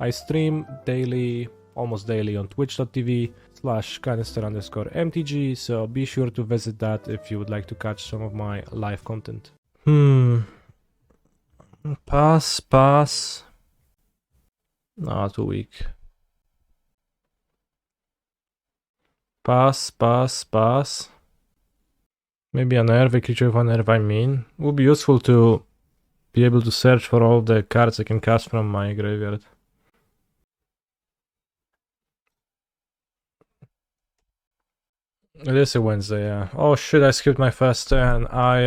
I stream daily, almost daily on twitch.tv/canister_mtg, so be sure to visit that if you would like to catch some of my live content. Pass. No, too weak. Pass. Maybe a nerve, a creature of a nerve, I mean. Would be useful to be able to search for all the cards I can cast from my graveyard. It is a Wednesday, yeah. Oh shit, I skipped my first turn. Ay.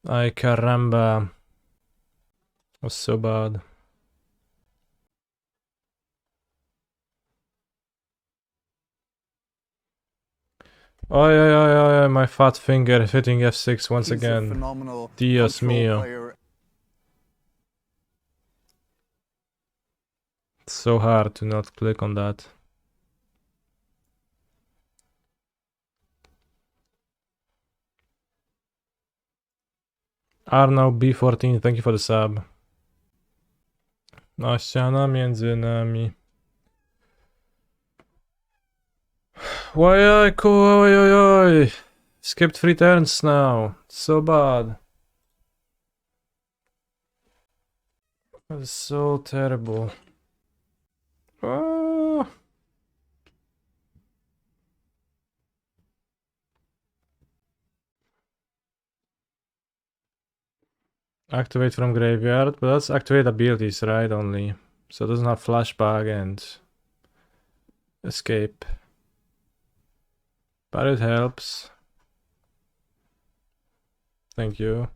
Ay caramba. Was so bad. Ay, my fat finger hitting F6 once again. Dios mío. It's so hard to not click on that. Arnau B14, thank you for the sub. A ściana między nami. Oj. Skipped 3 turns now. So bad. That is so terrible. Oh. Activate from graveyard, but that's activate abilities, right? Only. So it doesn't have flashback and escape. But it helps. Thank you.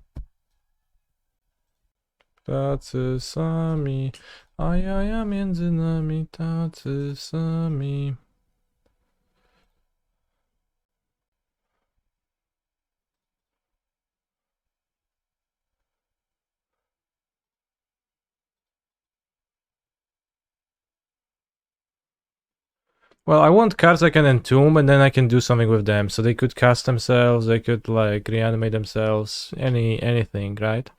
Tacy sami, a jaja między nami, tacy sami. Well, I want cards I can entomb and then I can do something with them. So they could cast themselves, they could like reanimate themselves, anything, right?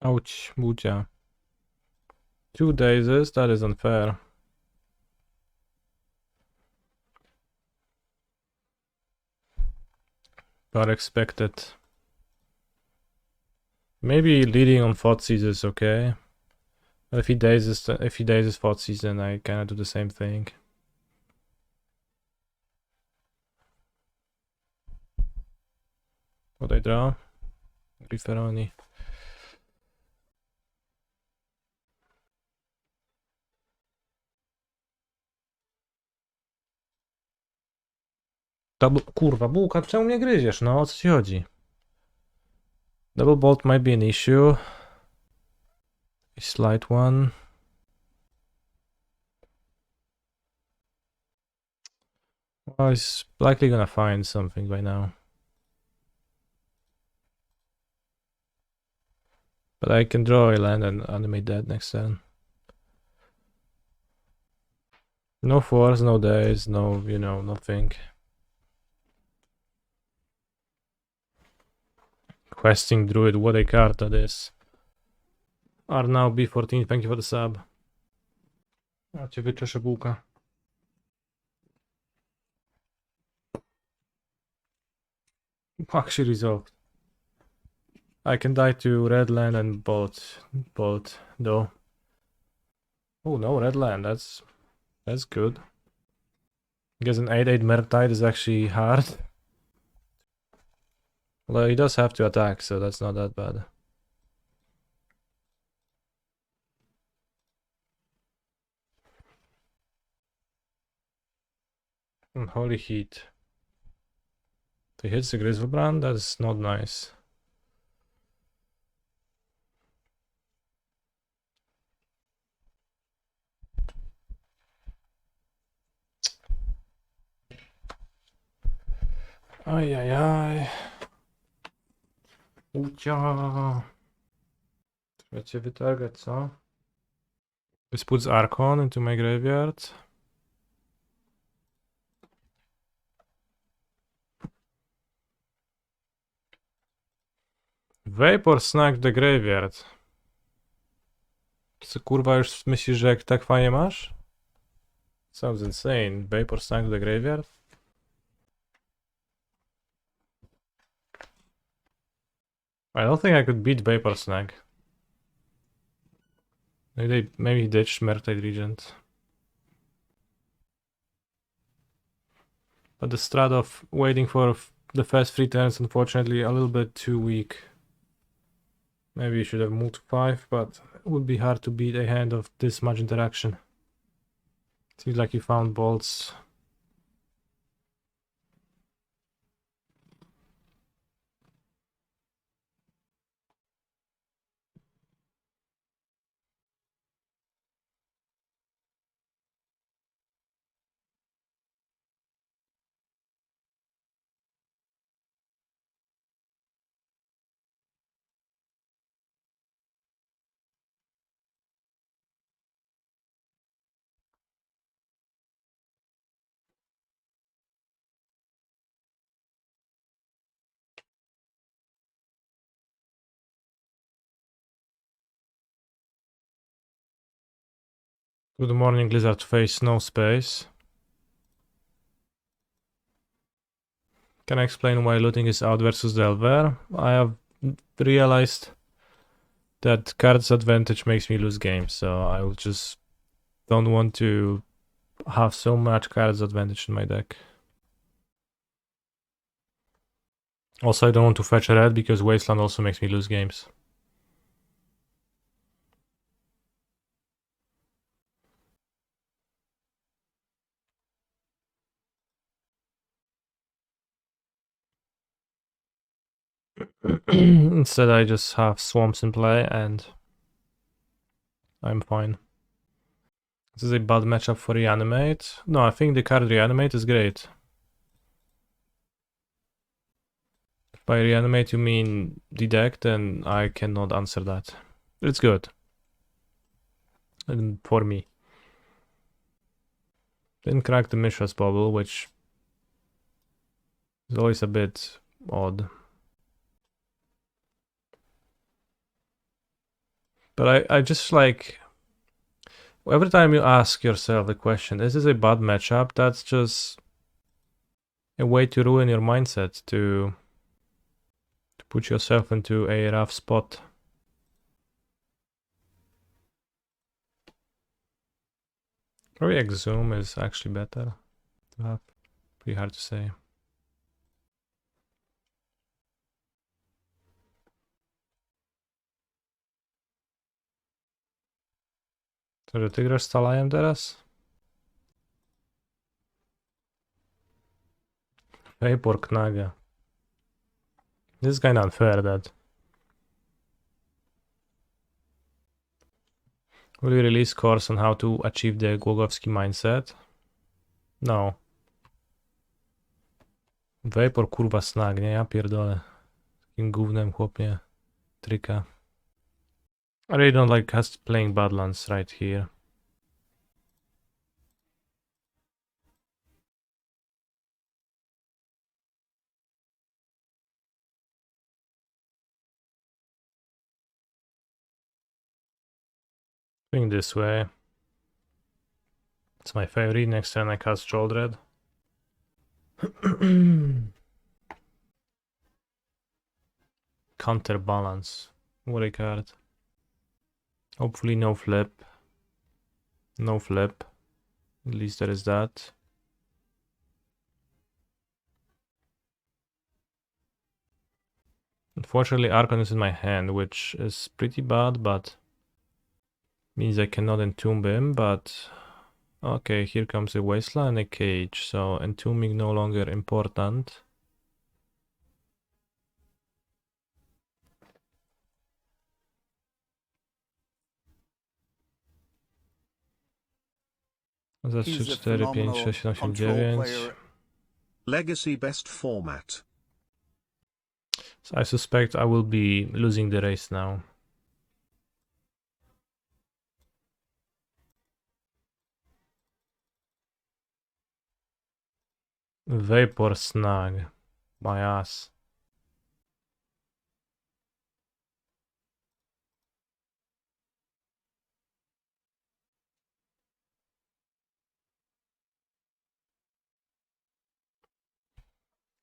Ouch, bucia. 2 daisies, that is unfair. But expected. Maybe leading on Thoughtseize is okay. But if he dazes Thoughtseize, then I kinda do the same thing. What I draw? Riferoni. Kurwa, bułka, czemu mnie gryziesz? No, o co ci chodzi? Double bolt might be an issue. A slight one. Well, he's likely gonna find something by now. But I can draw a land and Animate Dead next turn. No force, no days, no, you know, nothing. Questing Druid, what a card that is. Arnau B14, thank you for the sub. A cię wyczeszę bułka. Actually resolved. I can die to red land and bolt though. Oh no, red land, that's good. I guess an 8/8 Murktide is actually hard. Well, he does have to attack, so that's not that bad. Holy heat. He hits the Griselbrand, that's not nice. Ajajaj. Ucia. Trzeba cię wytargać, co? Let's put Archon into my graveyard. Vapor Snack the Graveyard. Co kurwa już myślisz, że jak tak fajnie masz? Sounds insane. Vapor Snack the Graveyard? I don't think I could beat Vapor Snack. Maybe he ditched Murktide Regent. But the strat of waiting for the first 3 turns, unfortunately, a little bit too weak. Maybe you should have moved to 5, but it would be hard to beat a hand of this much interaction. Seems like you found bolts. Good morning, Lizard Face, no space. Can I explain why looting is out versus Delver? I have realized that cards advantage makes me lose games, so I just don't want to have so much cards advantage in my deck. Also, I don't want to fetch a red because Wasteland also makes me lose games. Instead, I just have swamps in play and I'm fine. This is a bad matchup for Reanimate. No, I think the card Reanimate is great. If by Reanimate you mean the deck, then I cannot answer that. It's good. And for me. Didn't crack the Mishra's bubble, which is always a bit odd. But I just like... Every time you ask yourself the question, is this a bad matchup? That's just a way to ruin your mindset, to put yourself into a rough spot. Probably Exhume is actually better to have. Pretty hard to say. To, że ty grasz z Talajem teraz? Vapor Knaga. This is kinda unfair, that. Will you release course on how to achieve the Głogowski mindset? No. Vapor kurwa snag, nie? Ja pierdolę. Takim gównem chłopie. Tryka. I really don't like us playing Badlands right here. Swing this way. It's my favorite. Next turn I cast Sheoldred. Counterbalance. What a card. Hopefully no flip. No flip. At least there is that. Unfortunately, Archon is in my hand, which is pretty bad, but means I cannot entomb him, but okay, here comes a Wasteland and a cage, so entombing no longer important. Za 3, 4, 5, 6, 7, 8, 9. Legacy best format. So I suspect I will be losing the race now. Vapor Snag. My ass.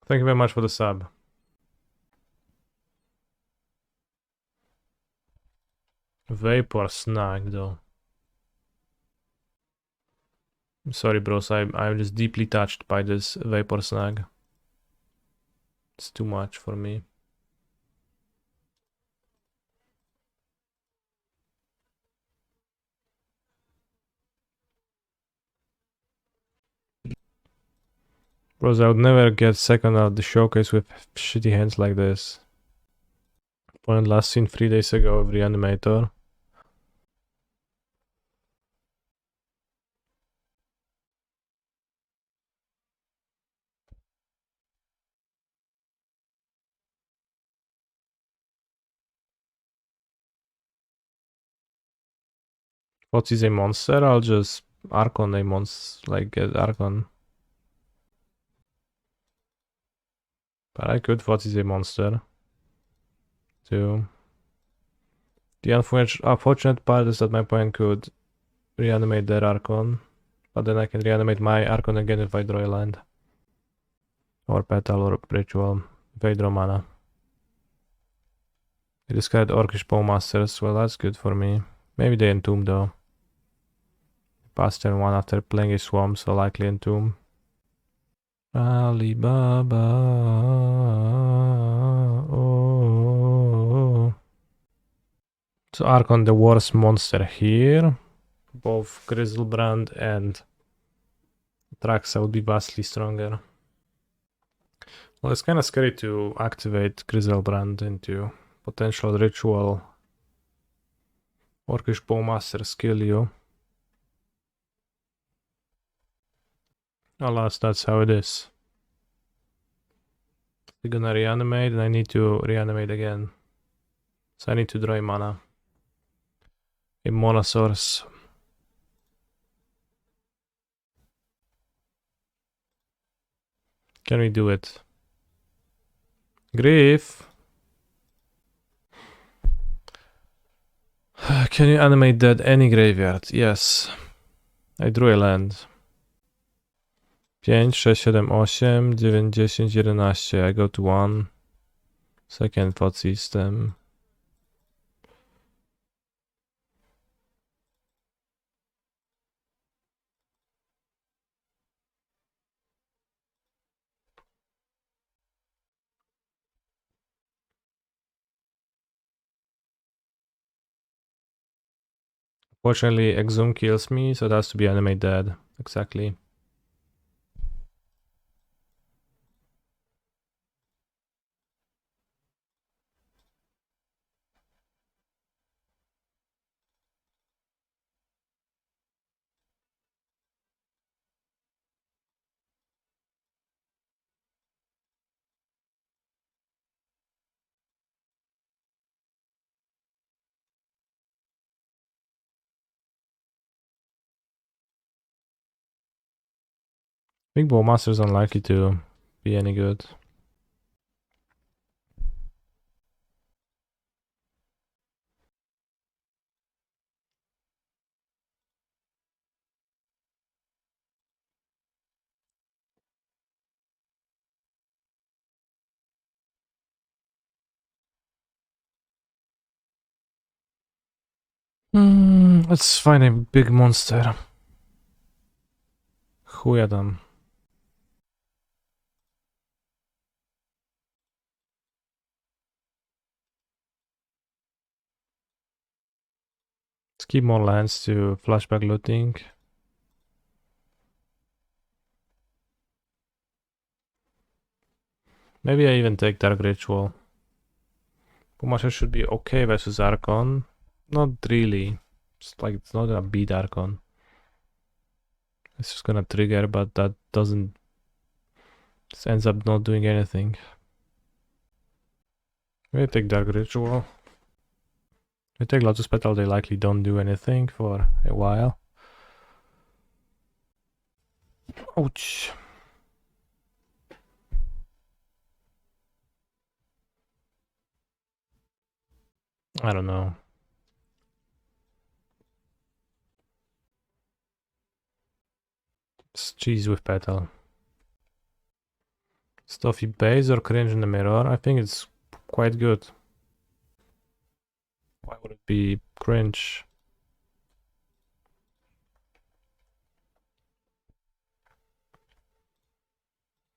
Thank you very much for the sub. Vapor Snag though. I'm sorry bros, I'm just deeply touched by this Vapor Snag. It's too much for me. Bros, I would never get second out the showcase with shitty hands like this. Point last seen 3 days ago with Reanimator. Thoughtseize a monster? I'll just Archon a monster, like get Archon. But I could Thoughtseize a monster. Too. The unfortunate part is that my opponent could reanimate their Archon. But then I can reanimate my Archon again if I draw a land. Or Petal or Ritual. If I draw mana. I discard Orcish Bowmasters, well that's good for me. Maybe they Entomb though. Pass turn 1 after playing a Swamp, so likely Entomb. Alibaba. Oh. So Archon the worst monster here. Both Griselbrand and Atraxa would be vastly stronger. Well, it's kind of scary to activate Griselbrand into potential ritual. Orcish Bowmasters kill you. Alas, that's how it is. They're gonna reanimate and I need to reanimate again. So I need to draw a mana. A mana source. Can we do it? Grief. Can you animate dead any graveyard? Yes. I drew a land. 5, 6, 7, 8, 9, 10, 11. I go to 1. Second thought system. Fortunately, Exhume kills me, so it has to be Animate Dead. Exactly. Big Bowmaster is unlikely to be any good. Let's find a big monster. Chuja tam. Let's keep more lands to flashback looting. Maybe I even take Dark Ritual. Bowmaster should be okay versus Archon. Not really. It's like it's not gonna beat Archon. It's just gonna trigger, but that doesn't This ends up not doing anything. We take Dark Ritual. We take Lotus Petal, they likely don't do anything for a while. Ouch. I don't know. Let's cheese with Petal. Stuffy base or cringe in the mirror? I think it's quite good. Why would it be cringe?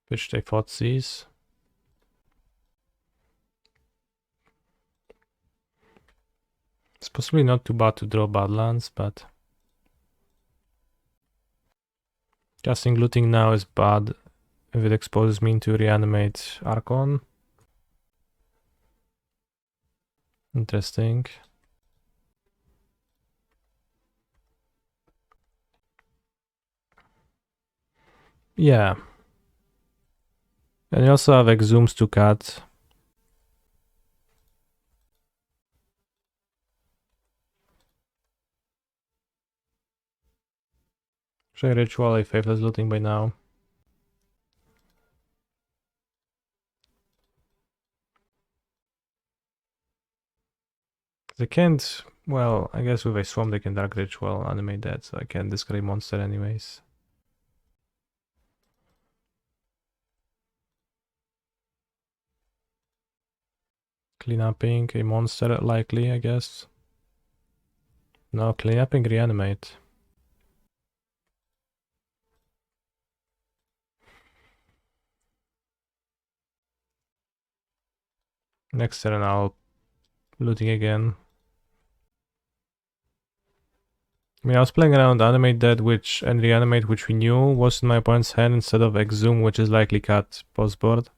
Which they Thoughtseize. It's possibly not too bad to draw Badlands, but casting Looting now is bad if it exposes me to Reanimate Archon. Interesting. Yeah. And you also have Exhumes to cut. Should I ritual a Faithless Looting by now? They can't, well, I guess with a Swamp they can Dark Ritual, Animate Dead, so I can discard a monster anyways. Cleanupping a monster likely, I guess. No, cleanupping Reanimate. Next turn I'll looting again. I mean, I was playing around Animate Dead and Reanimate, which we knew was in my opponent's hand, instead of Exhume, which is likely cut post board.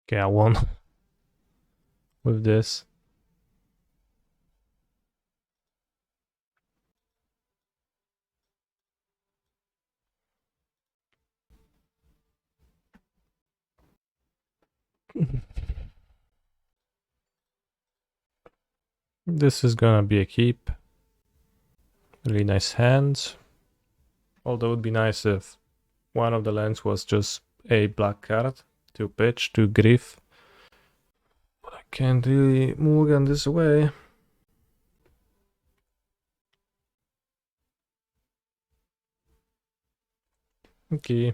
Okay, I won with this. This is gonna be a keep. Really nice hands. Although it would be nice if one of the lands was just a black card to pitch to Griff. But I can't really mulligan this away. Okay.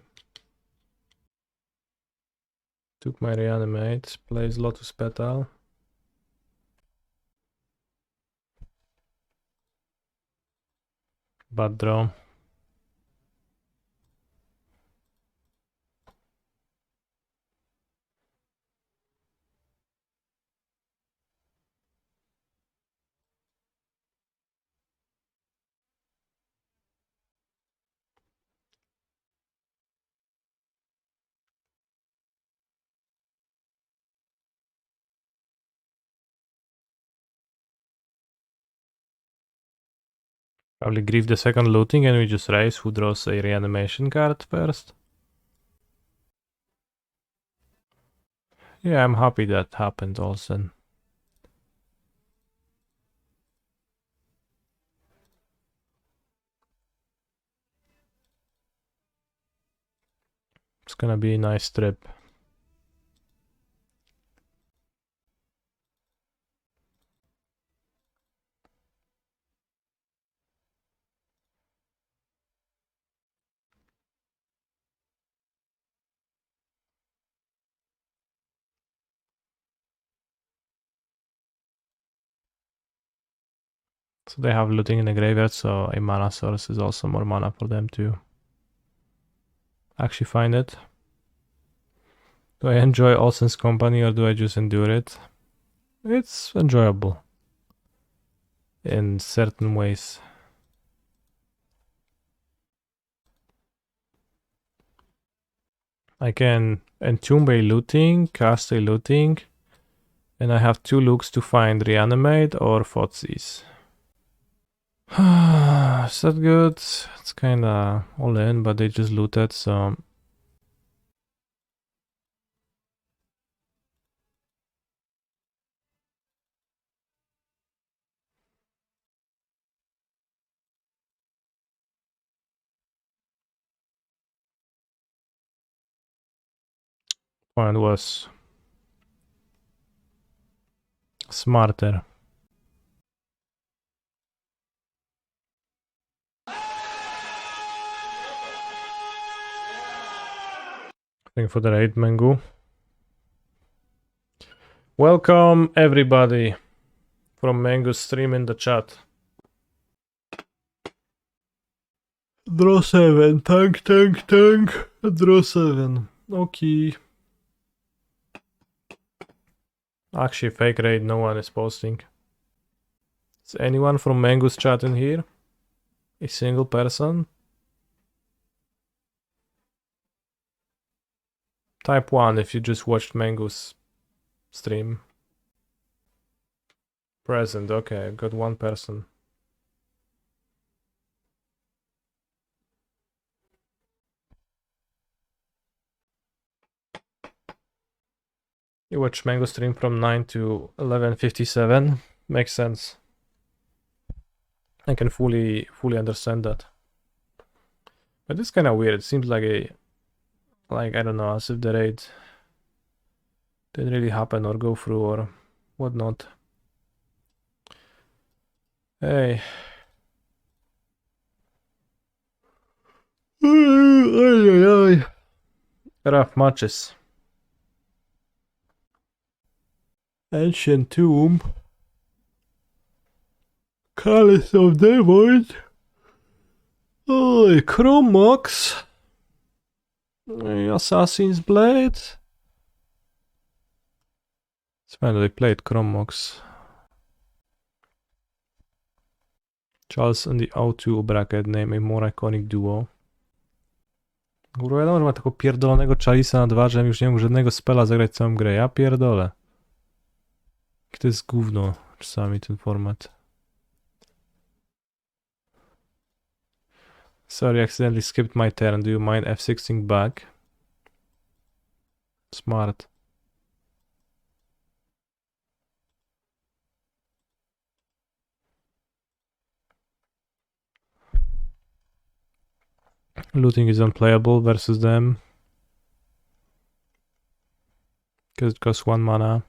Took my Reanimate, plays Lotus Petal. Bad draw. Probably Grief the second looting and we just raise who draws a reanimation card first. Yeah, I'm happy that happened also. It's gonna be a nice trip. So they have looting in the graveyard, so a mana source is also more mana for them to actually find it. Do I enjoy Olsen's company or do I just endure it? It's enjoyable in certain ways. I can Entomb a looting, cast a looting, and I have 2 looks to find Reanimate or Thoughtseize. Is that good? It's kinda all in, but they just looted, so... Point was smarter. Thank you for the raid, Mengu. Welcome everybody from Mengu's stream in the chat. Draw 7, tank. Draw 7. Okay. Actually, fake raid, no one is posting. Is anyone from Mengu's chat in here? A single person? Type 1 if you just watched Mengu's stream. Present, okay, I've got 1 person. You watch Mengu's stream from 9 to 11:57. Makes sense. I can fully understand that. But it's kind of weird. It seems like I don't know, as if the raid didn't really happen or go through or whatnot. Hey. Rough matches. Ancient Tomb. Chalice of Demons. Oh, Chrome Mox. Assassin's Blade. It's finally played Chrome Mox. Charles and the O2 bracket name a more iconic duo. Kurwa, wiadomo, że ma takiego pierdolonego Chalisa na 2, że już nie mógł żadnego spela zagrać całą grę. Ja pierdolę. To jest gówno czasami ten format. Sorry, accidentally skipped my turn. Do you mind F16 back? Smart. Looting is unplayable versus them. Because it costs 1 mana.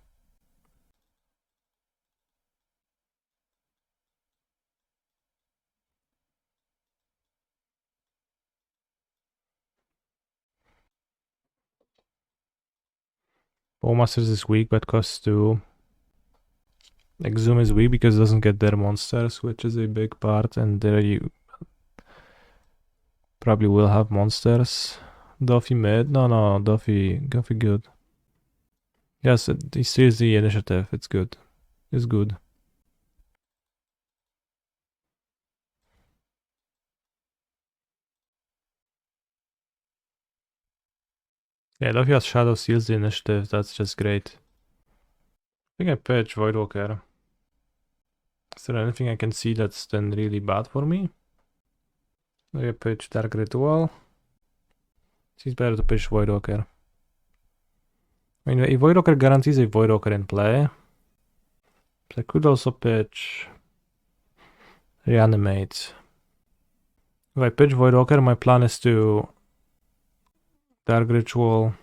Bowmasters is weak but costs 2. Exhume is weak because it doesn't get their monsters, which is a big part, and there you probably will have monsters. Dauthi mid? No, Dauthi good. Yes, he steals the initiative, it's good. It's good. Yeah, Dauthi has Shadow, steals the initiative, that's just great. I think I pitch Voidwalker. Is there anything I can see that's then really bad for me? Maybe I pitch Dark Ritual. Seems better to pitch Voidwalker. I mean, a Voidwalker guarantees a Voidwalker in play. But I could also pitch Reanimate. If I pitch Voidwalker, my plan is to Dark Ritual.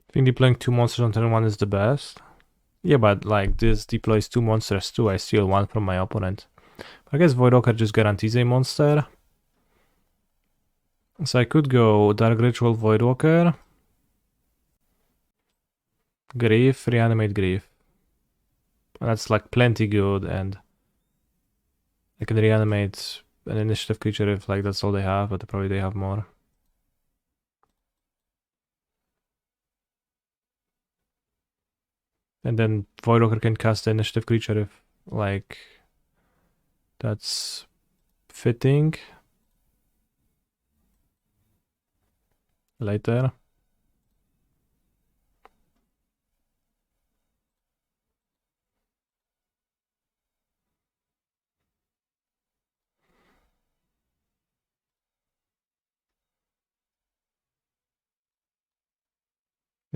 I think deploying 2 monsters on turn 1 is the best. Yeah, but like this deploys 2 monsters too. I steal 1 from my opponent. I guess Voidwalker just guarantees a monster. So I could go Dark Ritual, Voidwalker, Grief, Reanimate, Grief. And that's like plenty good, and I can reanimate an initiative creature if like that's all they have, but probably they have more. And then Voidwalker can cast the initiative creature if like that's fitting later.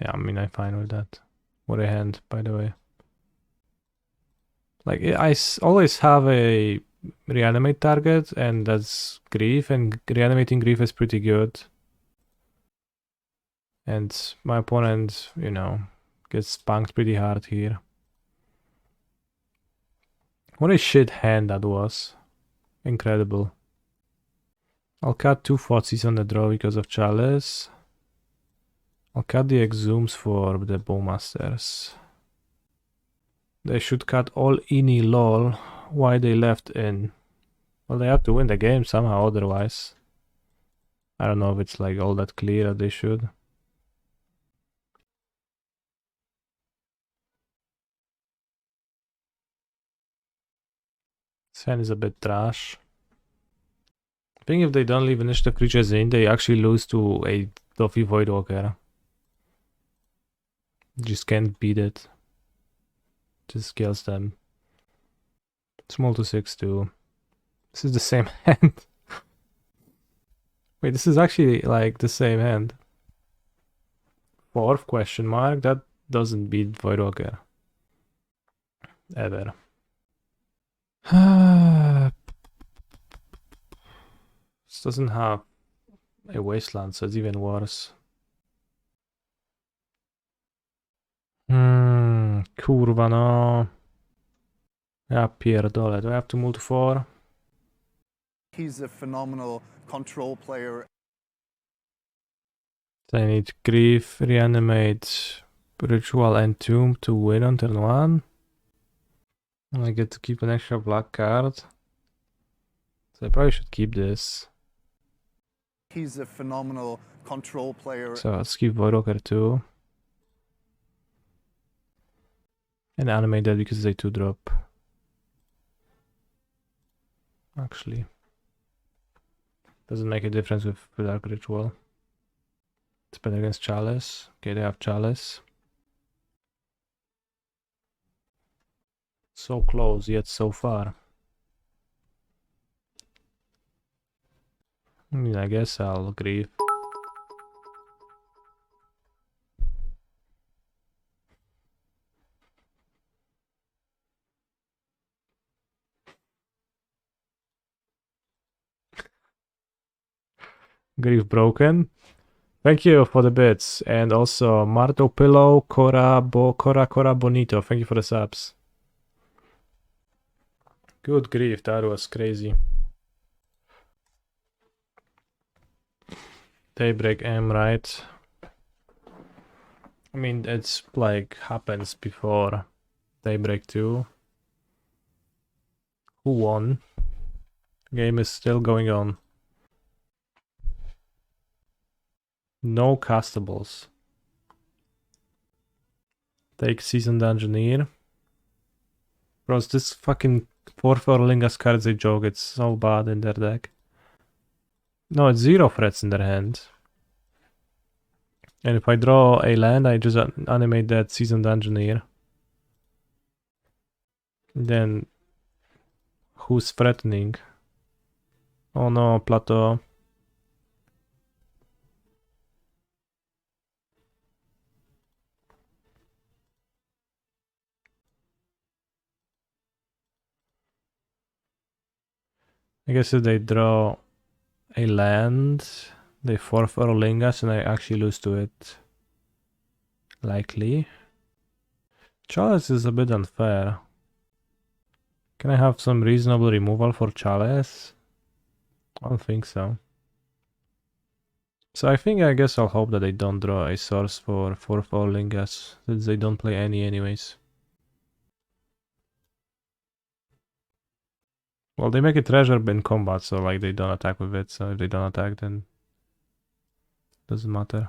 Yeah, I mean, I'm fine with that. What a hand, by the way. Like, always have a reanimate target, and that's Grief, and reanimating Grief is pretty good. And my opponent, you know, gets punked pretty hard here. What a shit hand that was. Incredible. I'll cut 2 Thoughtseize on the draw because of Chalice. I'll cut the Exhumes for the Bowmasters. They should cut all Ini lol. Why they left in? Well, they have to win the game somehow otherwise. I don't know if it's like all that clear that they should. This hand is a bit trash. I think if they don't leave initiative creatures in, they actually lose to a Dauthi Voidwalker. Just can't beat it. Just kills them. Small to 6-2. This is the same hand. Wait, this is actually like the same hand. 4th question mark? That doesn't beat Voidwalker. Ever. This doesn't have a Wasteland, so it's even worse. Kurwa no. Ja pierdolę, do I have to move to 4? He's a phenomenal control player. So I need Grief, Reanimate, Ritual, Entomb to win on turn 1. And I get to keep an extra black card. So I probably should keep this. He's a phenomenal control player. So let's keep Voidwalker too. And Animate Dead because it's a 2-drop. Actually. Doesn't make a difference with Dark Ritual. It's better against Chalice. Okay, they have Chalice. So close, yet so far. I mean, I guess I'll Grief. Grief broken. Thank you for the bits. And also Marto Pillow, Cora Bonito. Thank you for the subs. Good grief, that was crazy. Daybreak M, right? I mean, it's like happens before Daybreak 2. Who won? Game is still going on. No castables. Take Seasoned Engineer. Bros, this fucking 4/4 Lingas card's a joke. It's so bad in their deck. No, it's 0 threats in their hand. And if I draw a land, I just animate that Seasoned Engineer. Then who's threatening? Oh no, Plateau. I guess if they draw a land, they 4/4 Lingas and I actually lose to it. Likely. Chalice is a bit unfair. Can I have some reasonable removal for Chalice? I don't think so. So I guess I'll hope that they don't draw a source for 4/4 Lingas, since they don't play any anyways. Well, they make a treasure in combat, so like they don't attack with it, so if they don't attack then doesn't matter.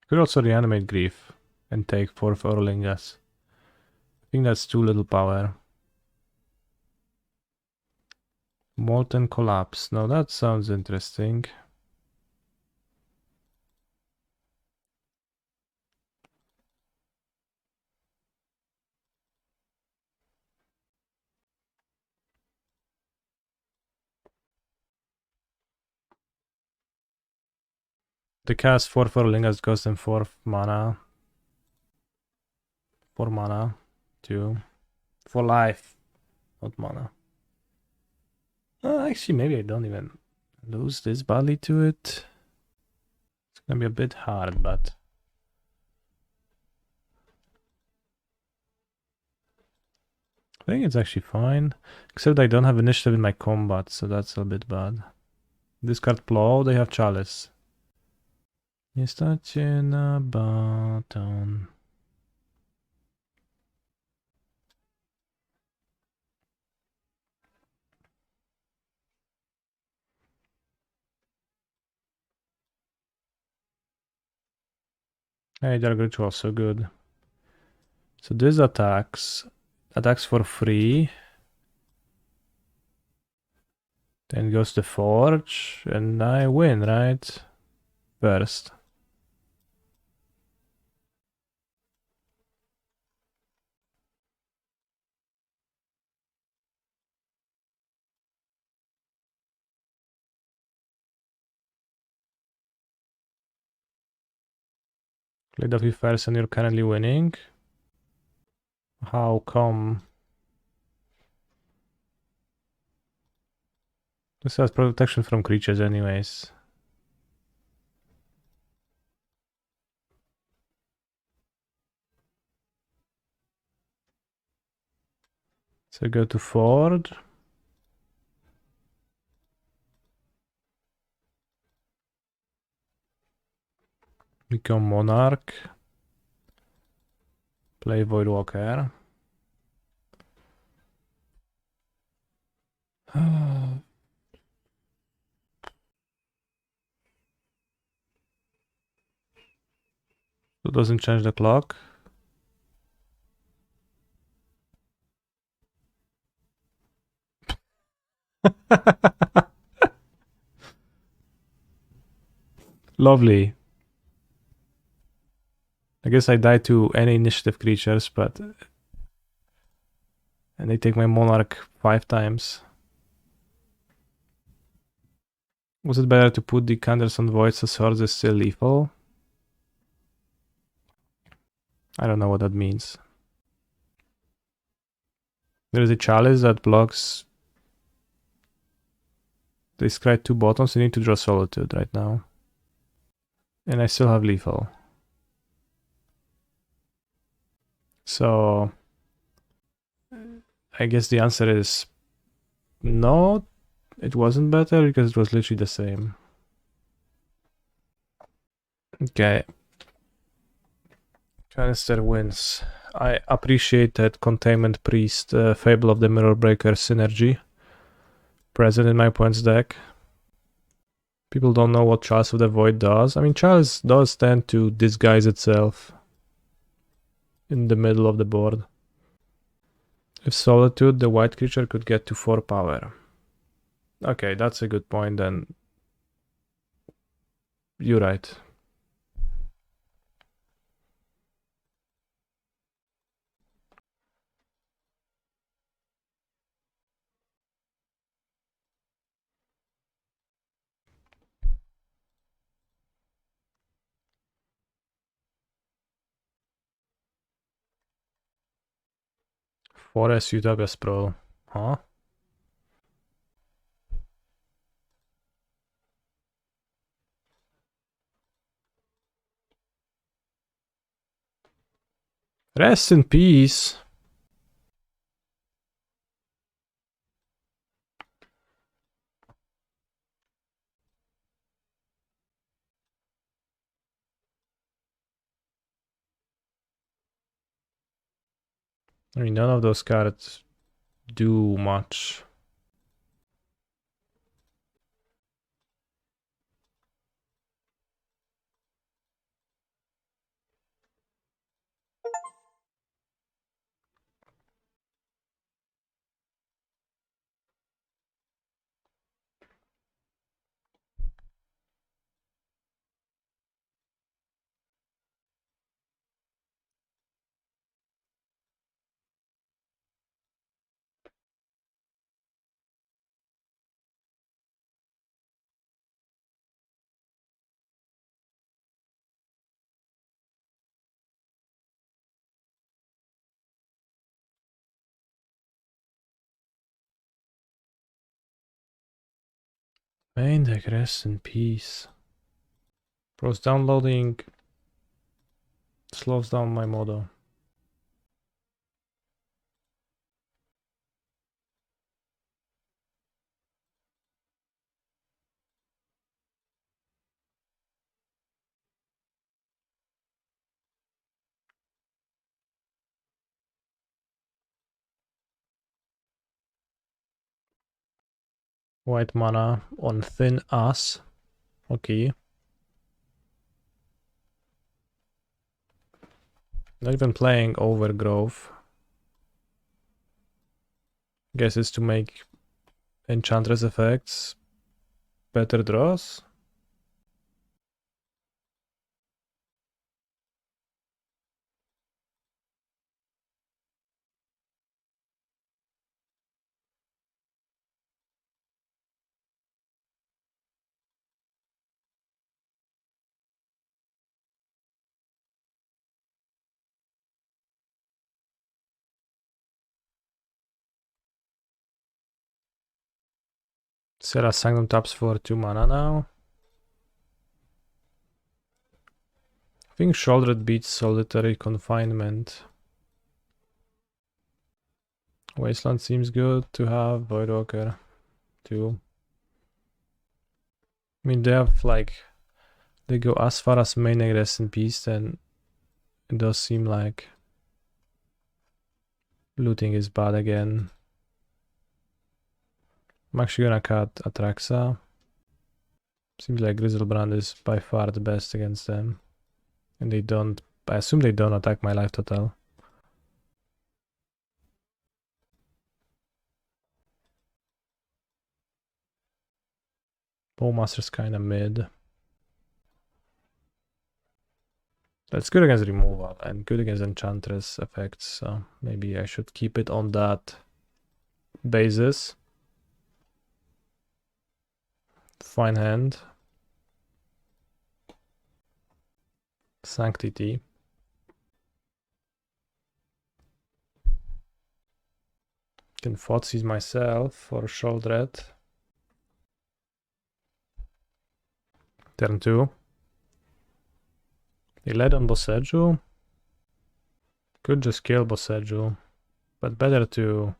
Could also reanimate Grief and take 4/4 Lingas. I think that's too little power. Molten Collapse. Now that sounds interesting. They cast 4/4 Lingers, cost them 4 mana. 4 mana. 2. For life. Not mana. Actually, maybe I don't even lose this badly to it. It's gonna be a bit hard, but... I think it's actually fine. Except I don't have initiative in my combat, so that's a bit bad. Discard Plow, they have Chalice. Jest tacie na baton. Hey, Dark Ritual, so good. So this attacks for free. Then goes the Forge, and I win, right? First. Play Dauthi first and you're currently winning. How come? This has protection from creatures anyways. So go to Ford. Become Monarch. Play Voidwalker. It doesn't change the clock. Lovely. I guess I die to any initiative creatures, but... And they take my Monarch 5 times. Was it better to put the counters on Void so Swords is still lethal? I don't know what that means. There is a Chalice that blocks... They scry 2 bottoms, you need to draw Solitude right now. And I still have lethal. So... I guess the answer is... No, it wasn't better because it was literally the same. Okay. Canister wins. I appreciate that Containment Priest, Fable of the Mirror Breaker synergy present in my opponent's deck. People don't know what Chalice of the Void does. I mean, Chalice does tend to disguise itself in the middle of the board. If Solitude, the white creature could get to 4 power. Okay, that's a good point then. You're right. Forest Utah Pro. Huh? Rest in peace. I mean, none of those cards do much. Main deck, rest in peace. Bros, downloading slows down my model. White mana on thin ass. Okay. Not even playing Overgrowth. Guess it's to make Enchantress effects better draws. Serra Sanctum taps for 2 mana now. I think Sheoldred beats Solitary Confinement. Wasteland seems good to have. Voidwalker too. I mean, they have like, they go as far as main deck Rest in Peace, then it does seem like looting is bad again. I'm actually gonna cut Atraxa. Seems like Griselbrand is by far the best against them. And they don't, I assume they don't attack my life total. Bowmasters kinda mid. That's good against removal and good against Enchantress effects, so maybe I should keep it on that basis. Fine hand. Sanctity. Can Thoughtseize myself for Sheoldred. Turn 2. They led on Boseiju. Could just kill Boseiju, but better to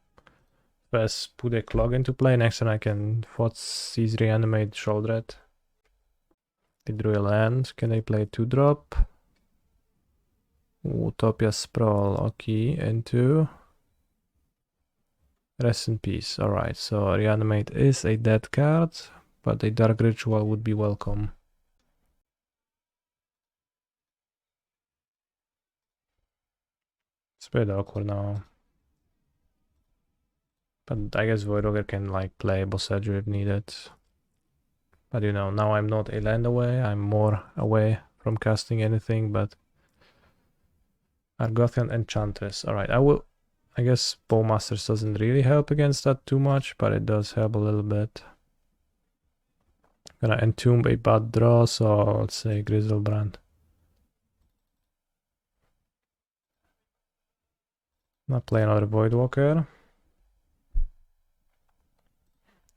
first put a clog into play. Next turn I can Thoughtseize Reanimate Sheoldred. They drew a land. Can they play 2-drop? Utopia Sprawl, okay, into Rest in Peace. Alright, so Reanimate is a dead card, but a Dark Ritual would be welcome. It's a bit awkward now. But I guess Voidwalker can like play Boseiju if needed. But you know, now I'm not a land away, I'm more away from casting anything, but Argothian Enchantress. Alright, I guess Bowmasters doesn't really help against that too much, but it does help a little bit. Gonna Entomb a bad draw, so let's say Griselbrand. Not play another Voidwalker.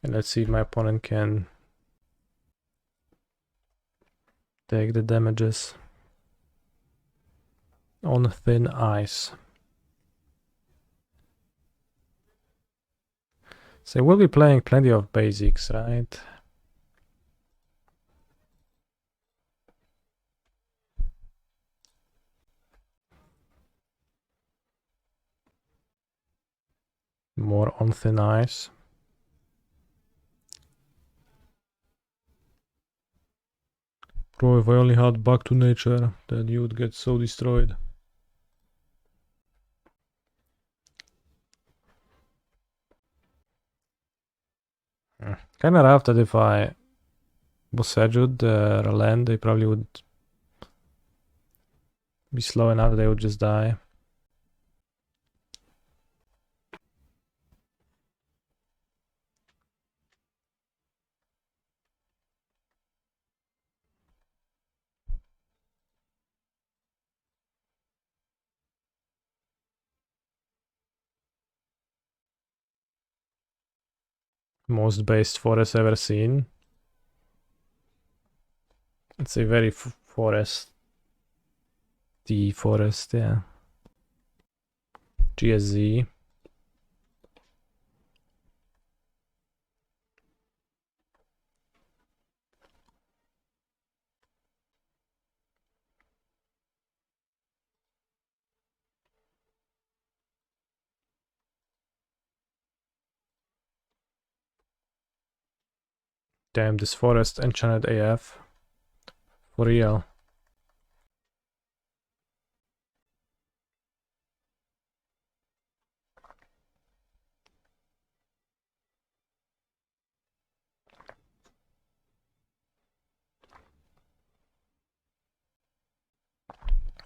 And let's see if my opponent can take the damages on thin ice. So we'll be playing plenty of basics, right? More on thin ice. Bro, if I only had Back to Nature, then you would get so destroyed. Kinda rough that if I Boseju'd their land, they probably would be slow enough, they would just die. Most based forest ever seen. It's a very forest. The forest, yeah. GSZ. Damn, this forest enchanted AF. For real.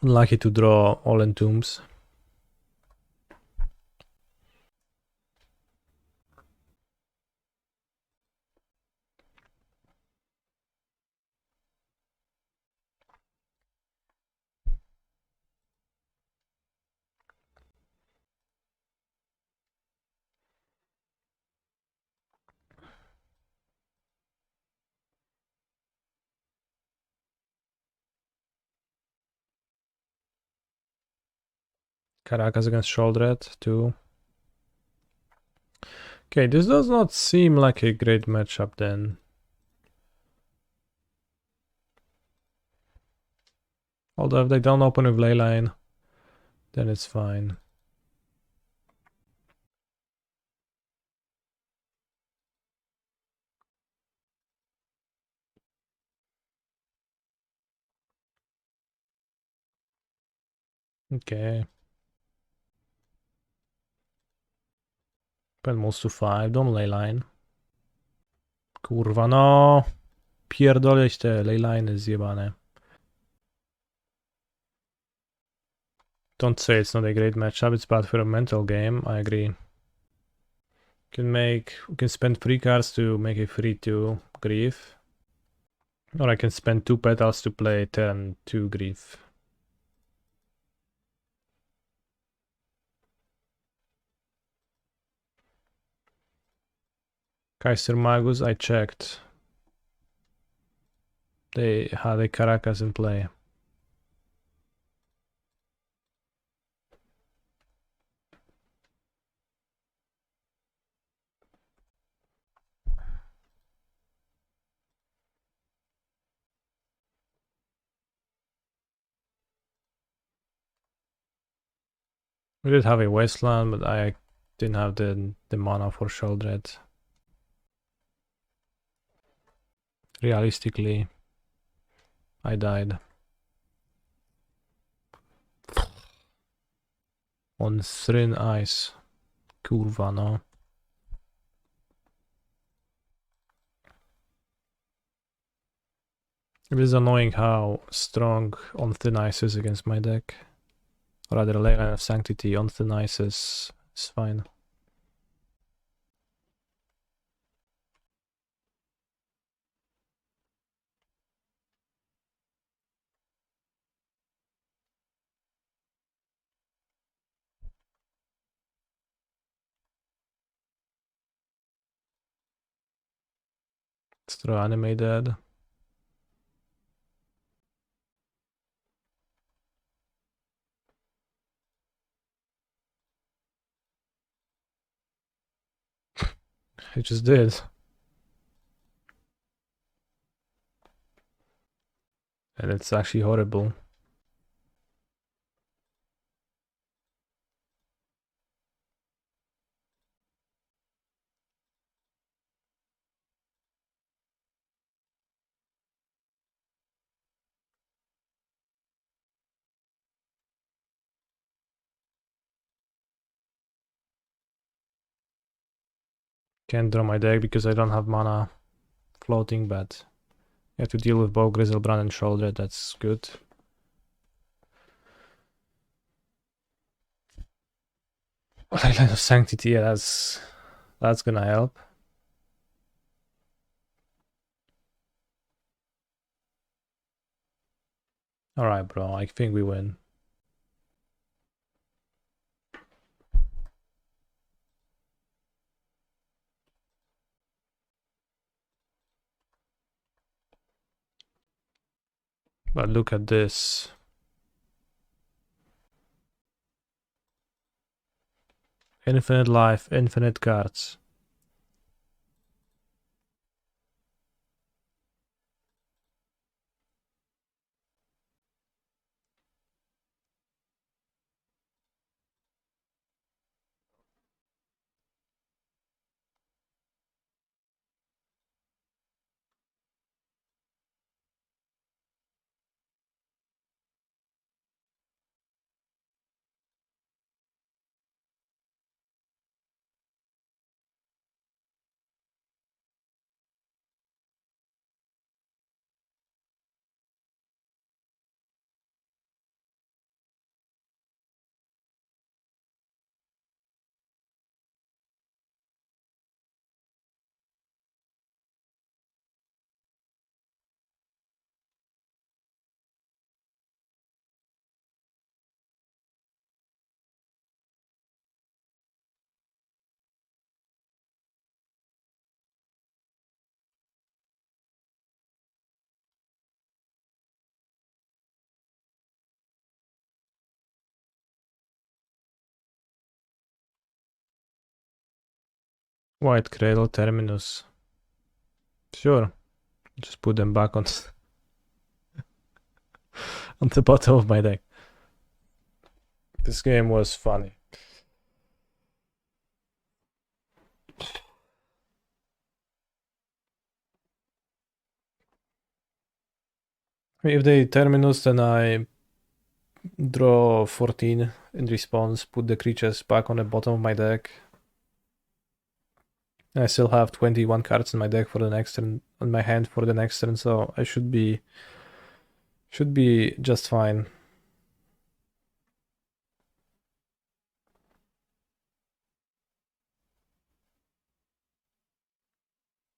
Lucky to draw all Entombs. Caracas against Sheoldred too. Okay, this does not seem like a great matchup then. Although if they don't open with Leyline, then it's fine. Okay. Pen moves to 5, don't Leyline. Kurwa no! Pierdolić te Leyliny zjebane. Don't say it's not a great matchup, it's bad for a mental game, I agree. We can spend 3 cards to make a 3-2 Grief. Or I can spend 2 petals to play turn 2 Grief. Kaiser Magus, I checked. They had a Caracas in play. We did have a Wasteland, but I didn't have the mana for Sheoldred. Realistically, I died. On thin ice. Kurwa no. It is annoying how strong on thin ice is against my deck. Or rather, Leyline of Sanctity on thin ice is fine. Let's throw Animate Dead. It just did. And it's actually horrible. Can't draw my deck because I don't have mana floating, but I have to deal with both Griselbrand and Sheoldred, that's good. Island of Sanctity, yeah, that's gonna help. Alright, bro, I think we win. But look at this. Infinite life, infinite cards. White Cradle Terminus. Sure. Just put them back on on the bottom of my deck. This game was funny. If they Terminus, then I draw 14 in response, put the creatures back on the bottom of my deck. I still have 21 cards in my deck for the next turn, on my hand for the next turn, so I should be just fine.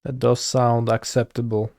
That does sound acceptable.